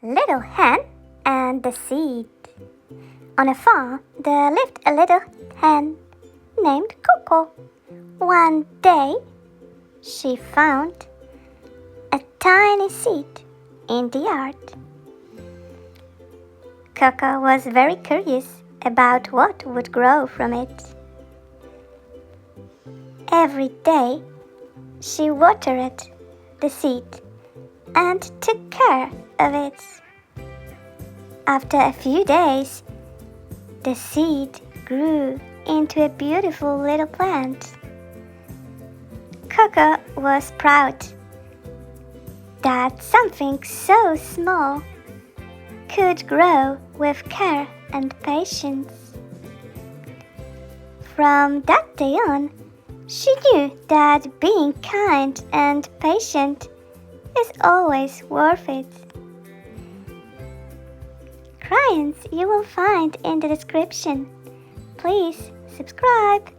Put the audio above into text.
Little Hen and the Seed. On a farm there lived a little hen named Coco. One day she found a tiny seed in the yard. Coco was very curious about what would grow from it. Every day she watered the seed and took care of it. After a few days, the seed grew into a beautiful little plant. Coco was proud that something so small could grow with care and patience. From that day on, she knew that being kind and patient is always worth it. Crianças you will find in the description. Please subscribe.